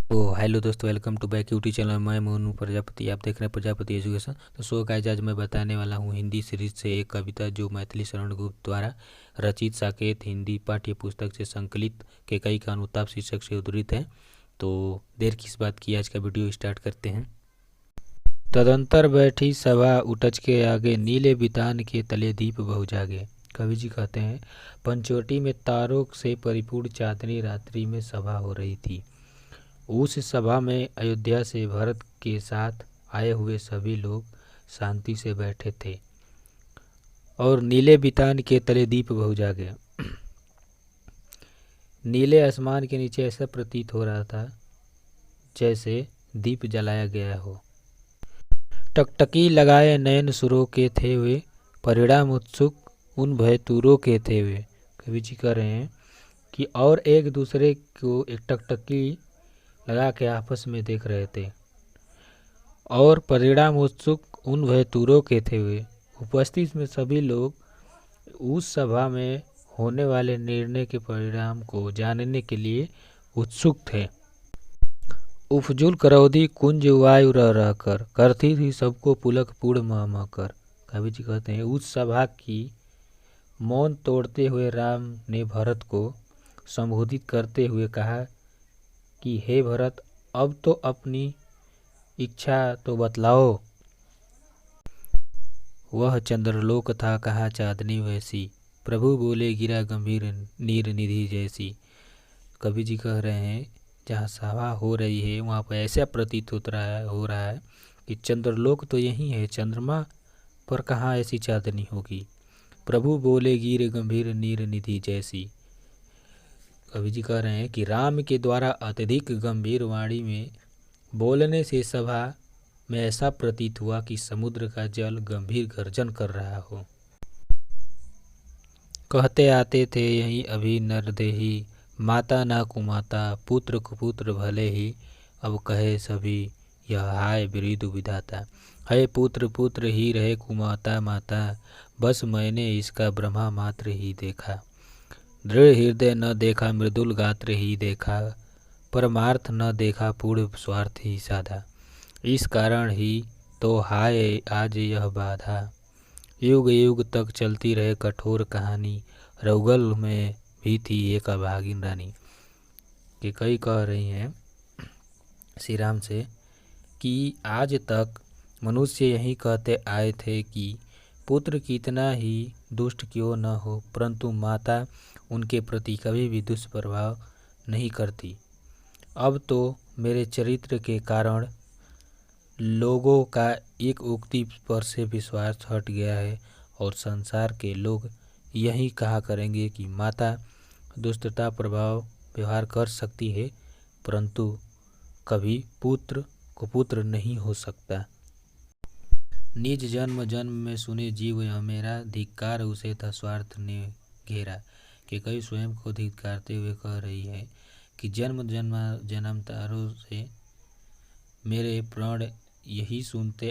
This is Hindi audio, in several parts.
तो हेलो दोस्तों, welcome to back YouTube channel. मैं मोनू प्रजापति, आप देख रहे हैं प्रजापति एजुकेशन। तो सो गाइस, आज मैं बताने वाला हूँ हिंदी सीरीज से एक कविता जो मैथिली शरण गुप्त द्वारा रचित साकेत हिंदी पाठ्य पुस्तक से संकलित केकई का अनुताप शीर्षक से उद्धृत है। तो देर किस बात की, आज का वीडियो स्टार्ट करते हैं। तदंतर बैठी सभा उठच के आगे, नीले बितान के तले दीप बहु जागे। कवि जी कहते हैं, पंचवटी में तारों से परिपूर्ण चांदनी रात्रि में सभा हो रही थी। उस सभा में अयोध्या से भरत के साथ आए हुए सभी लोग शांति से बैठे थे और नीले बितान के तले दीप बहु जागे। नीले आसमान के नीचे ऐसा प्रतीत हो रहा था जैसे दीप जलाया गया हो। टकटकी लगाए नयन सुरों के थे वे, परिणाम उत्सुक उन भयतुरों के थे वे। कवि जी कह रहे हैं कि और एक दूसरे को एक टकटकी लगा के आपस में देख रहे थे और परिणाम उत्सुक उन भयतुरों के थे वे। उपस्थित में सभी लोग उस सभा में होने वाले निर्णय के परिणाम को जानने के लिए उत्सुक थे। उपजुल करौदी कुंज वायु रह रह कर करती थी सबको पुलक पूर्ण मह मह कर। कवि जी कहते हैं, उस सभा की मौन तोड़ते हुए राम ने भरत को संबोधित करते हुए कहा कि हे भरत, अब तो अपनी इच्छा तो बतलाओ। वह चंद्रलोक था कहाँ चांदनी वैसी, प्रभु बोले गिरा गंभीर नीर निधि जैसी। कवि जी कह रहे हैं, जहाँ सभा हो रही है वहाँ पर ऐसा प्रतीत हो रहा है कि चंद्रलोक तो यही है, चंद्रमा पर कहाँ ऐसी चांदनी होगी। प्रभु बोले गिर गंभीर नीर निधि जैसी। कवि जी कह रहे हैं कि राम के द्वारा अत्यधिक गंभीर वाणी में बोलने से सभा में ऐसा प्रतीत हुआ कि समुद्र का जल गंभीर गर्जन कर रहा हो। कहते आते थे यहीं अभी नरदेही, माता ना कुमाता पुत्र कुपुत्र भले ही, अब कहे सभी यह हाय मृदु विधाता। है पुत्र पुत्र ही रहे कुमाता माता, बस मैंने इसका ब्रह्मा मात्र ही देखा। दृढ़ हृदय न देखा मृदुल गात्र ही देखा, परमार्थ न देखा पूर्ण स्वार्थ ही साधा। इस कारण ही तो हाय आज यह बाधा, युग युग तक चलती रहे कठोर कहानी, रउगल में भी थी एक अभागिन रानी। कि कई कह रही हैं श्री राम से कि आज तक मनुष्य यही कहते आए थे कि पुत्र कितना ही दुष्ट क्यों न हो, परंतु माता उनके प्रति कभी भी दुष्प्रभाव नहीं करती। अब तो मेरे चरित्र के कारण लोगों का एक उक्ति पर से विश्वास हट गया है और संसार के लोग यही कहा करेंगे कि माता दुष्टता प्रभाव व्यवहार कर सकती है, परंतु कभी पुत्र कुपुत्र नहीं हो सकता। निज जन्म जन्म में सुने जीव यह मेरा, धिक्कार उसे था स्वार्थ ने घेरा। कि कई स्वयं को धिक्कारते हुए कह रही है कि जन्म जन्मांतरों से मेरे प्राण यही सुनते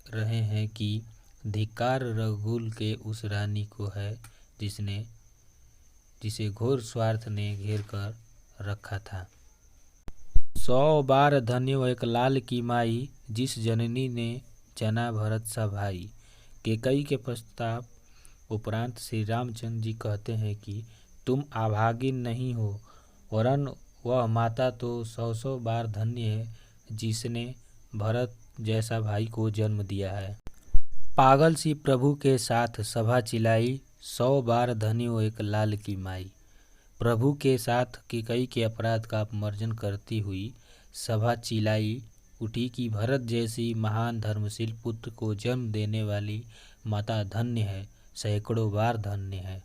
रहे हैं कि धिक्कार रघुकुल के उस रानी को है जिसे घोर स्वार्थ ने घेर कर रखा था। 100 बार धन्य एक लाल की माई, जिस जननी ने जना भरत सा भाई। केकई के प्रस्ताव उपरांत श्री रामचंद्र जी कहते हैं कि तुम अभागिन नहीं हो, वरन वह माता तो 100 बार धन्य है जिसने भरत जैसा भाई को जन्म दिया है। पागल सी प्रभु के साथ सभा चिलाई, 100 बार धन्य हो एक लाल की माई। प्रभु के साथ केकई के अपराध का अपमर्जन करती हुई सभा चिल्लाई उठी कि भरत जैसी महान धर्मशील पुत्र को जन्म देने वाली माता धन्य है, सैकड़ों बार धन्य है।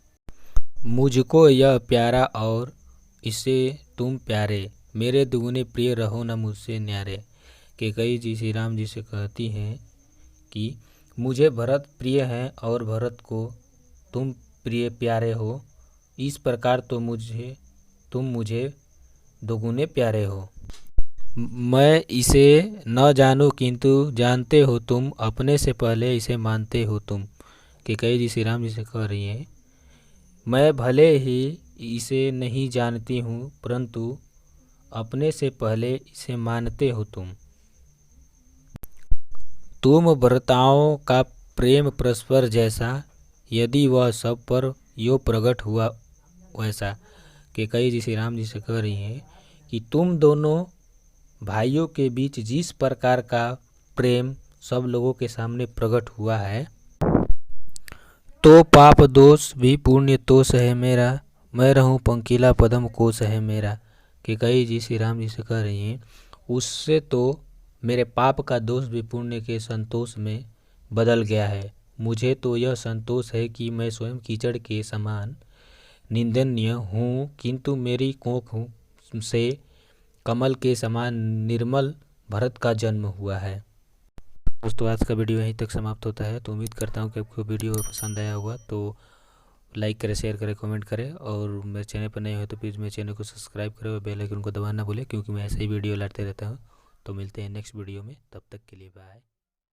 मुझको यह प्यारा और इसे तुम प्यारे, मेरे दुगुने प्रिय रहो न मुझसे न्यारे। केकई जी श्री राम जी से कहती हैं कि मुझे भरत प्रिय है और भरत को तुम प्रिय प्यारे हो, इस प्रकार तो तुम मुझे दोगुने प्यारे हो। मैं इसे न जानूं किंतु जानते हो तुम, अपने से पहले इसे मानते हो तुम। केकई जी श्री राम जी से कह रही हैं, मैं भले ही इसे नहीं जानती हूँ, परंतु अपने से पहले इसे मानते हो तुम व्रताओं का प्रेम परस्पर जैसा, यदि वह सब पर यो प्रकट हुआ वैसा। कैकेयी जी श्री राम जी से कह रही हैं कि तुम दोनों भाइयों के बीच जिस प्रकार का प्रेम सब लोगों के सामने प्रकट हुआ है, तो पाप दोष भी पुण्य तोष है मेरा, मैं रहूं पंकीला पदम कोश है मेरा। कैकेयी जी श्री राम जी से कह रही हैं उससे तो मेरे पाप का दोष भी पुण्य के संतोष में बदल गया है। मुझे तो यह संतोष है कि मैं स्वयं कीचड़ के समान निंदनीय हूँ, किंतु मेरी कोख से कमल के समान निर्मल भरत का जन्म हुआ है। दोस्तों आज का वीडियो यहीं तक समाप्त होता है। तो उम्मीद करता हूँ कि आपको वीडियो पसंद आया होगा। तो लाइक करें, शेयर करें, कमेंट करें, और मेरे चैनल पर नए हो तो प्लीज़ मेरे चैनल को सब्सक्राइब करें और बेल आइकन को दबाना ना भूलें, क्योंकि मैं ऐसे ही वीडियो लाते रहता हूँ। तो मिलते हैं नेक्स्ट वीडियो में, तब तक के लिए बाय।